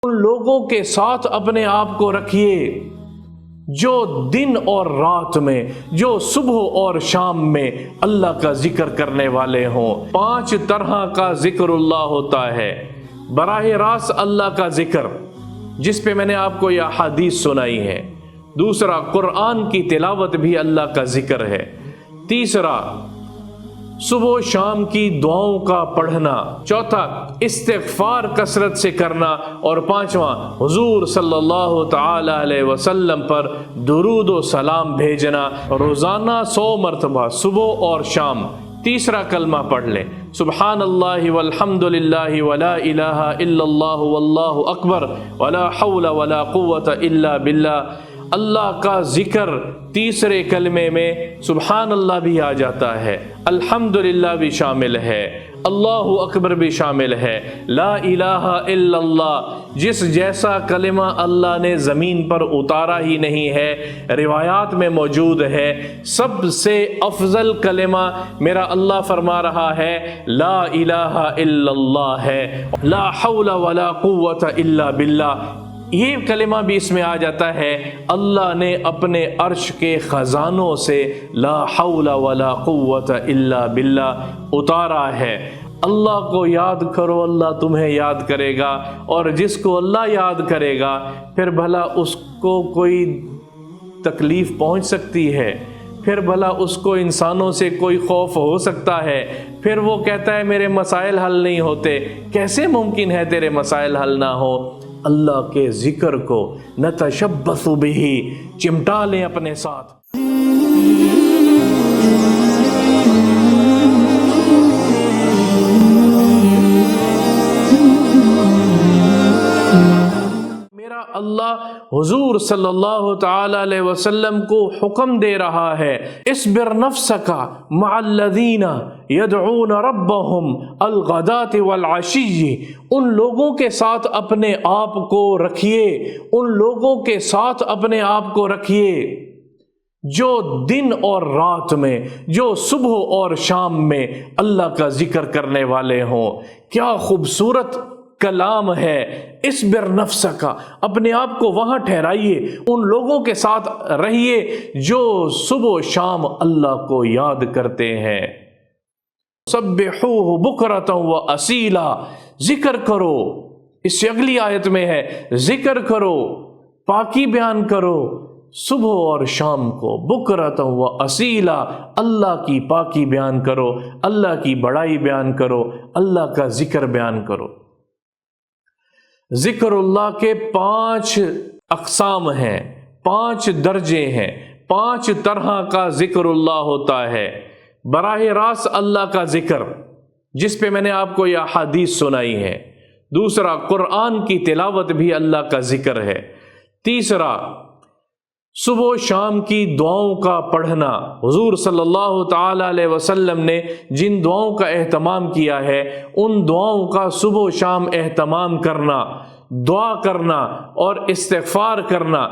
ان لوگوں کے ساتھ اپنے آپ کو رکھیے جو دن اور رات میں، جو صبح اور شام میں اللہ کا ذکر کرنے والے ہوں۔ 5 طرح کا ذکر اللہ ہوتا ہے۔ براہ راست اللہ کا ذکر، جس پہ میں نے آپ کو یہ حدیث سنائی ہے۔ دوسرا، قرآن کی تلاوت بھی اللہ کا ذکر ہے۔ تیسرا، صبح و شام کی دعاؤں کا پڑھنا۔ چوتھا، استغفار کثرت سے کرنا۔ اور پانچواں، حضور صلی اللہ تعالی علیہ وسلم پر درود و سلام بھیجنا۔ روزانہ 100 مرتبہ صبح اور شام تیسرا کلمہ پڑھ لیں، سبحان اللہ والحمد للہ ولا الہ الا اللہ واللہ اکبر ولا حول ولا قوت الا باللہ۔ اللہ کا ذکر تیسرے کلمے میں سبحان اللہ بھی آ جاتا ہے، الحمدللہ بھی شامل ہے، اللہ اکبر بھی شامل ہے، لا الہ الا اللہ جس جیسا کلمہ اللہ نے زمین پر اتارا ہی نہیں ہے، روایات میں موجود ہے۔ سب سے افضل کلمہ میرا اللہ فرما رہا ہے لا الہ الا اللہ ہے، لا حول ولا قوت الا باللہ۔ یہ کلمہ بھی اس میں آ جاتا ہے، اللہ نے اپنے عرش کے خزانوں سے لا حول ولا قوت الا باللہ اتارا ہے۔ اللہ کو یاد کرو، اللہ تمہیں یاد کرے گا، اور جس کو اللہ یاد کرے گا پھر بھلا اس کو کوئی تکلیف پہنچ سکتی ہے؟ پھر بھلا اس کو انسانوں سے کوئی خوف ہو سکتا ہے؟ پھر وہ کہتا ہے میرے مسائل حل نہیں ہوتے۔ کیسے ممکن ہے تیرے مسائل حل نہ ہو؟ اللہ کے ذکر کو نتشبث بہ، چمٹا لیں اپنے ساتھ۔ میرا اللہ حضور صلی اللہ تعالی علیہ وسلم کو حکم دے رہا ہے، اصبر نفسک مع الذین یدعون ربہم الغداۃ والعشی، ان لوگوں کے ساتھ اپنے آپ کو رکھیے، ان لوگوں کے ساتھ اپنے آپ کو رکھیے جو دن اور رات میں، جو صبح اور شام میں اللہ کا ذکر کرنے والے ہوں۔ کیا خوبصورت کلام ہے، اصبر نفسک، اپنے آپ کو وہاں ٹھہرائیے، ان لوگوں کے ساتھ رہیے جو صبح و شام اللہ کو یاد کرتے ہیں۔ سبحوہ بکرۃ و اصیلا، ذکر کرو، اس سے اگلی آیت میں ہے ذکر کرو، پاکی بیان کرو صبح اور شام کو، بکرۃ و اصیلا، اللہ کی پاکی بیان کرو، اللہ کی بڑائی بیان کرو، اللہ کا ذکر بیان کرو۔ ذکر اللہ کے 5 اقسام ہیں، 5 درجے ہیں، 5 طرح کا ذکر اللہ ہوتا ہے۔ براہ راست اللہ کا ذکر، جس پہ میں نے آپ کو یہ حدیث سنائی ہے۔ دوسرا، قرآن کی تلاوت بھی اللہ کا ذکر ہے۔ تیسرا، صبح و شام کی دعاؤں کا پڑھنا۔ حضور صلی اللہ تعالی علیہ وسلم نے جن دعاؤں کا اہتمام کیا ہے ان دعاؤں کا صبح و شام اہتمام کرنا، دعا کرنا اور استغفار کرنا،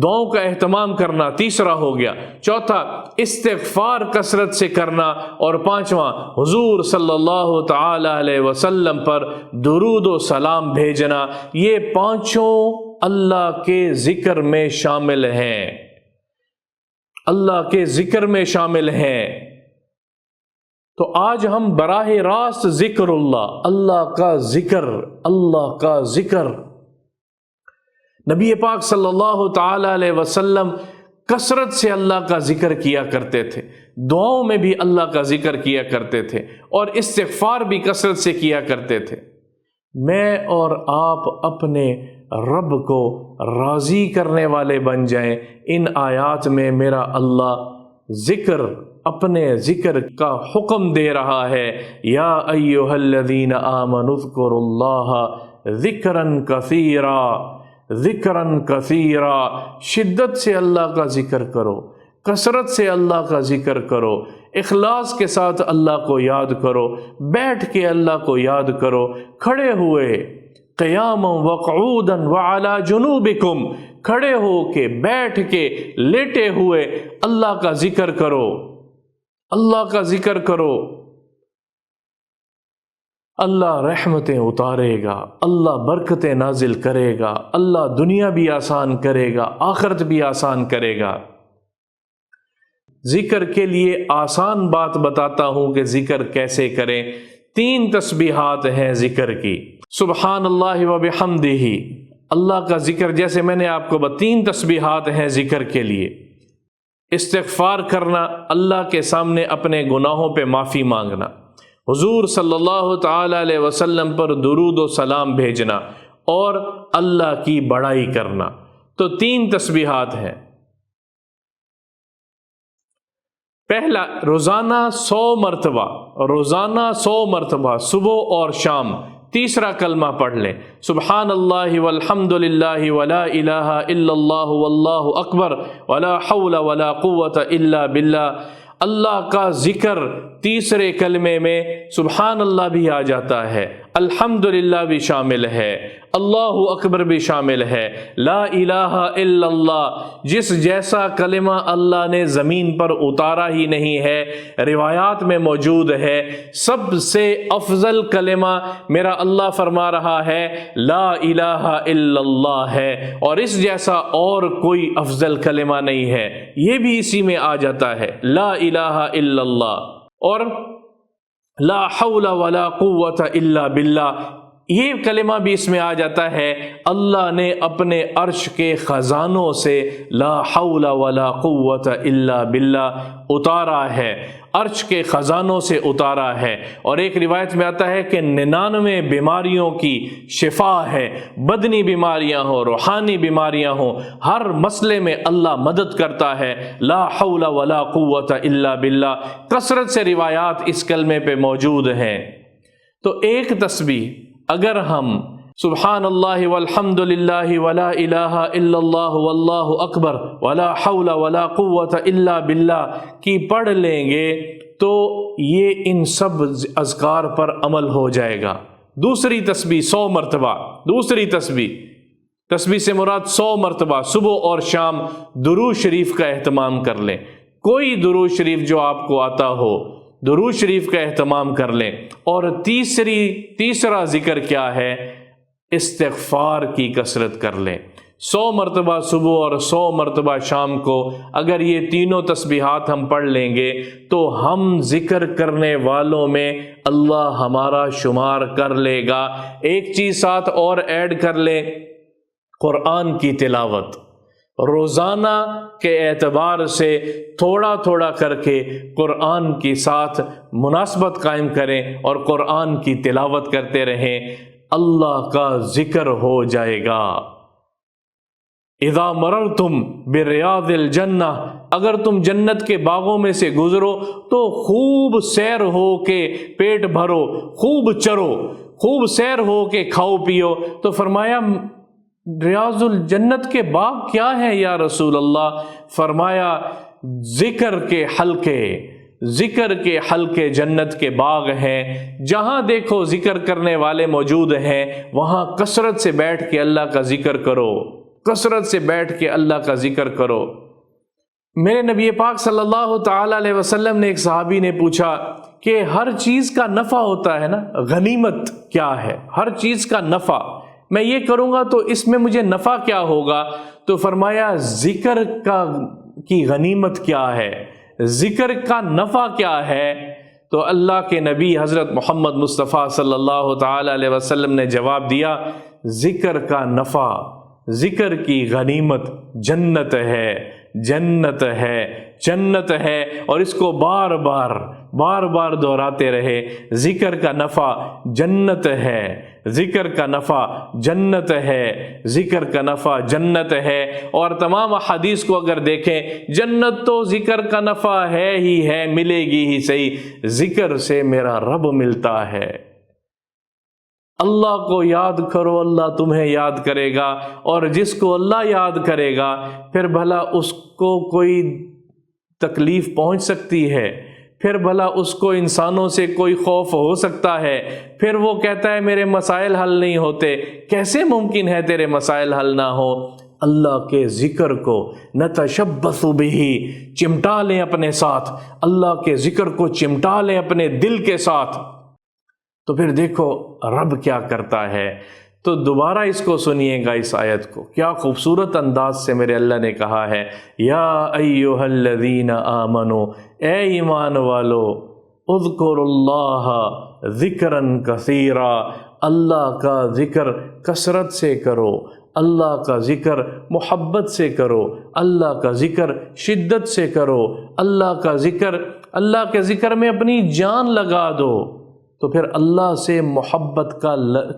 دعاؤں کا اہتمام کرنا تیسرا ہو گیا۔ چوتھا، استغفار کثرت سے کرنا، اور پانچواں، حضور صلی اللہ تعالی علیہ وسلم پر درود و سلام بھیجنا۔ یہ 5 اللہ کے ذکر میں شامل ہیں، اللہ کے ذکر میں شامل ہیں۔ تو آج ہم براہ راست ذکر اللہ، اللہ کا ذکر، اللہ کا ذکر۔ نبی پاک صلی اللہ تعالی علیہ وسلم کثرت سے اللہ کا ذکر کیا کرتے تھے، دعاؤں میں بھی اللہ کا ذکر کیا کرتے تھے، اور استغفار بھی کثرت سے کیا کرتے تھے۔ میں اور آپ اپنے رب کو راضی کرنے والے بن جائیں۔ ان آیات میں میرا اللہ ذکر، اپنے ذکر کا حکم دے رہا ہے، یا ایھا الذین آمنوا اذکروا اللہ ذکرا کثیرا، ذکرا کثیرا، شدت سے اللہ کا ذکر کرو، کثرت سے اللہ کا ذکر کرو، اخلاص کے ساتھ اللہ کو یاد کرو، بیٹھ کے اللہ کو یاد کرو، کھڑے ہوئے، قیاما وقعودا وعلی جنوبکم، کھڑے ہو کے، بیٹھ کے، لیٹے ہوئے اللہ کا ذکر کرو، اللہ کا ذکر کرو۔ اللہ رحمتیں اتارے گا، اللہ برکتیں نازل کرے گا، اللہ دنیا بھی آسان کرے گا، آخرت بھی آسان کرے گا۔ ذکر کے لیے آسان بات بتاتا ہوں کہ ذکر کیسے کریں۔ 3 تسبیحات ہیں ذکر کی۔ سبحان اللہ و بحمدہ، اللہ کا ذکر، جیسے میں نے آپ کو 3 تسبیحات ہیں ذکر کے لیے۔ استغفار کرنا، اللہ کے سامنے اپنے گناہوں پہ معافی مانگنا، حضور صلی اللہ تعالی علیہ وسلم پر درود و سلام بھیجنا، اور اللہ کی بڑائی کرنا۔ تو 3 تسبیحات ہیں۔ پہلا، روزانہ 100 مرتبہ، روزانہ 100 مرتبہ صبح اور شام تیسرا کلمہ پڑھ لیں، سبحان اللہ والحمد للہ ولا الہ الا اللہ واللہ اکبر ولا حول ولا قوت الا باللہ۔ اللہ کا ذکر تیسرے کلمے میں سبحان اللہ بھی آ جاتا ہے، الحمدللہ بھی شامل ہے، اللہ اکبر بھی شامل ہے، لا الہ الا اللہ، جس جیسا کلمہ اللہ نے زمین پر اتارا ہی نہیں ہے، روایات میں موجود ہے۔ سب سے افضل کلمہ میرا اللہ فرما رہا ہے لا الہ الا اللہ ہے، اور اس جیسا اور کوئی افضل کلمہ نہیں ہے، یہ بھی اسی میں آ جاتا ہے، لا الہ الا اللہ، اور لا حول ولا قوت الا باللہ، یہ کلمہ بھی اس میں آ جاتا ہے۔ اللہ نے اپنے عرش کے خزانوں سے لا حول ولا قوت الا باللہ اتارا ہے، عرش کے خزانوں سے اتارا ہے۔ اور ایک روایت میں آتا ہے کہ 99 بیماریوں کی شفا ہے، بدنی بیماریاں ہوں، روحانی بیماریاں ہوں، ہر مسئلے میں اللہ مدد کرتا ہے، لا حول ولا قوت الا باللہ۔ کثرت سے روایات اس کلمے پہ موجود ہیں۔ تو ایک تسبیح اگر ہم سبحان اللہ والحمد للہ ولا الہ الا اللہ واللہ اکبر ولا حول ولا قوت الا باللہ کی پڑھ لیں گے تو یہ ان سب اذکار پر عمل ہو جائے گا۔ دوسری تسبیح 100 مرتبہ، دوسری تسبیح سے مراد 100 مرتبہ صبح اور شام درود شریف کا اہتمام کر لیں۔ کوئی درود شریف جو آپ کو آتا ہو، درود شریف کا اہتمام کر لیں۔ اور تیسرا ذکر کیا ہے؟ استغفار کی کثرت کر لیں۔ 100 مرتبہ صبح اور 100 مرتبہ شام کو اگر یہ تینوں تسبیحات ہم پڑھ لیں گے تو ہم ذکر کرنے والوں میں اللہ ہمارا شمار کر لے گا۔ ایک چیز ساتھ اور ایڈ کر لیں، قرآن کی تلاوت۔ روزانہ کے اعتبار سے تھوڑا تھوڑا کر کے قرآن کے ساتھ مناسبت قائم کریں اور قرآن کی تلاوت کرتے رہیں، اللہ کا ذکر ہو جائے گا۔ اذا مررتم بریاض الجنہ، اگر تم جنت کے باغوں میں سے گزرو تو خوب سیر ہو کے پیٹ بھرو، خوب چرو، خوب سیر ہو کے کھاؤ پیو۔ تو فرمایا ریاض الجنت کے باغ کیا ہیں یا رسول اللہ؟ فرمایا ذکر کے حلقے، ذکر کے حلقے جنت کے باغ ہیں، جہاں دیکھو ذکر کرنے والے موجود ہیں، وہاں کثرت سے بیٹھ کے اللہ کا ذکر کرو، کثرت سے بیٹھ کے اللہ کا ذکر کرو۔ میرے نبی پاک صلی اللہ تعالی علیہ وسلم نے، ایک صحابی نے پوچھا کہ ہر چیز کا نفع ہوتا ہے نا، غنیمت کیا ہے؟ ہر چیز کا نفع، میں یہ کروں گا تو اس میں مجھے نفع کیا ہوگا؟ تو فرمایا ذکر کی غنیمت کیا ہے، ذکر کا نفع کیا ہے؟ تو اللہ کے نبی حضرت محمد مصطفیٰ صلی اللہ تعالی علیہ وسلم نے جواب دیا، ذکر کا نفع، ذکر کی غنیمت جنت ہے، جنت ہے، جنت ہے، اور اس کو بار بار دہراتے رہے، ذکر کا نفع جنت ہے، ذکر کا نفع جنت ہے، ذکر کا نفع جنت ہے۔ اور تمام حدیث کو اگر دیکھیں، جنت تو ذکر کا نفع ہے ہی ہے، ملے گی ہی صحیح، ذکر سے میرا رب ملتا ہے۔ اللہ کو یاد کرو، اللہ تمہیں یاد کرے گا، اور جس کو اللہ یاد کرے گا پھر بھلا اس کو کوئی تکلیف پہنچ سکتی ہے؟ پھر بھلا اس کو انسانوں سے کوئی خوف ہو سکتا ہے؟ پھر وہ کہتا ہے میرے مسائل حل نہیں ہوتے۔ کیسے ممکن ہے تیرے مسائل حل نہ ہو؟ اللہ کے ذکر کو نتشبث بہ، چمٹا لیں اپنے ساتھ، اللہ کے ذکر کو چمٹا لیں اپنے دل کے ساتھ۔ تو پھر دیکھو رب کیا کرتا ہے۔ تو دوبارہ اس کو سنیے گا، اس آیت کو کیا خوبصورت انداز سے میرے اللہ نے کہا ہے، یا ایھا الذین آمنو، اے ایمان والو، اذکروا اللہ ذکرا کثیرا، اللہ کا ذکر کثرت سے کرو، اللہ کا ذکر محبت سے کرو، اللہ کا ذکر شدت سے کرو، اللہ کے ذکر میں اپنی جان لگا دو، تو پھر اللہ سے محبت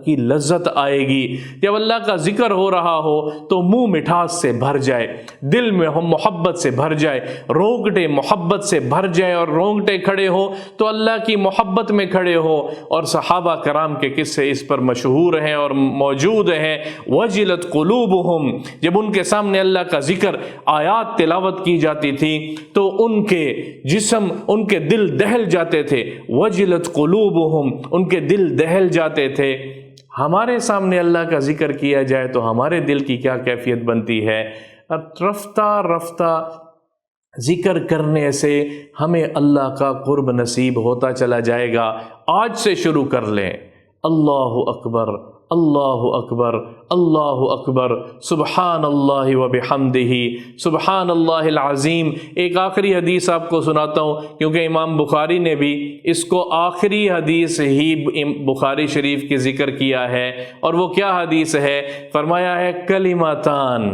کی لذت آئے گی۔ جب اللہ کا ذکر ہو رہا ہو تو منہ مٹھاس سے بھر جائے، دل میں ہم محبت سے بھر جائے، رونگٹے محبت سے بھر جائے، اور رونگٹے کھڑے ہو تو اللہ کی محبت میں کھڑے ہو۔ اور صحابہ کرام کے قصے اس پر مشہور ہیں اور موجود ہیں۔ وجلت قلوبہم، جب ان کے سامنے اللہ کا ذکر آیات تلاوت کی جاتی تھی تو ان کے جسم، ان کے دل دہل جاتے تھے۔ وجلت قلوبہم، ان کے دل دہل جاتے تھے۔ ہمارے سامنے اللہ کا ذکر کیا جائے تو ہمارے دل کی کیا کیفیت بنتی ہے؟ رفتہ رفتہ ذکر کرنے سے ہمیں اللہ کا قرب نصیب ہوتا چلا جائے گا۔ آج سے شروع کر لیں، اللہ اکبر، اللہ اکبر، اللہ اکبر، سبحان اللہ وبحمدہ، سبحان اللہ العظیم۔ ایک آخری حدیث آپ کو سناتا ہوں، کیونکہ امام بخاری نے بھی اس کو آخری حدیث ہی بخاری شریف کی ذکر کیا ہے، اور وہ کیا حدیث ہے؟ فرمایا ہے کلمتان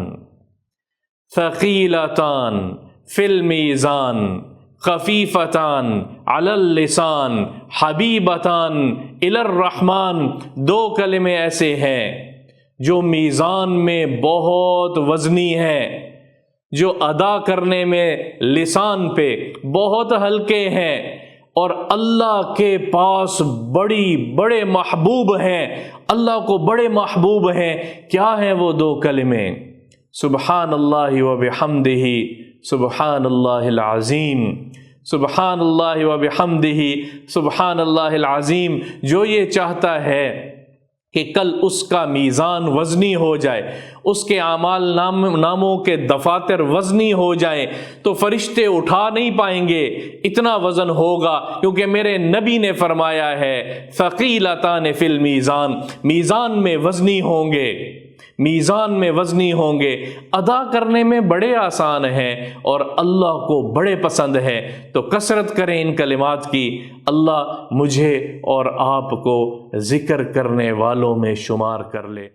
ثقیلتان فی المیزان خفیفتان علی اللسان حبیبتان الی الرحمن۔ دو کلمے ایسے ہیں جو میزان میں بہت وزنی ہیں، جو ادا کرنے میں لسان پہ بہت ہلکے ہیں، اور اللہ کے پاس بڑے محبوب ہیں، اللہ کو بڑے محبوب ہیں۔ کیا ہیں وہ دو کلمے؟ سبحان اللہ وبحمدہ، سبحان اللہ العظیم، سبحان اللہ وبحمدہ، سبحان اللہ العظیم۔ جو یہ چاہتا ہے کہ کل اس کا میزان وزنی ہو جائے، اس کے اعمال ناموں کے دفاتر وزنی ہو جائیں، تو فرشتے اٹھا نہیں پائیں گے، اتنا وزن ہوگا، کیونکہ میرے نبی نے فرمایا ہے ثقیلتان فی المیزان، میزان میں وزنی ہوں گے، میزان میں وزنی ہوں گے۔ ادا کرنے میں بڑے آسان ہیں اور اللہ کو بڑے پسند ہے، تو کثرت کریں ان کلمات کی۔ اللہ مجھے اور آپ کو ذکر کرنے والوں میں شمار کر لے۔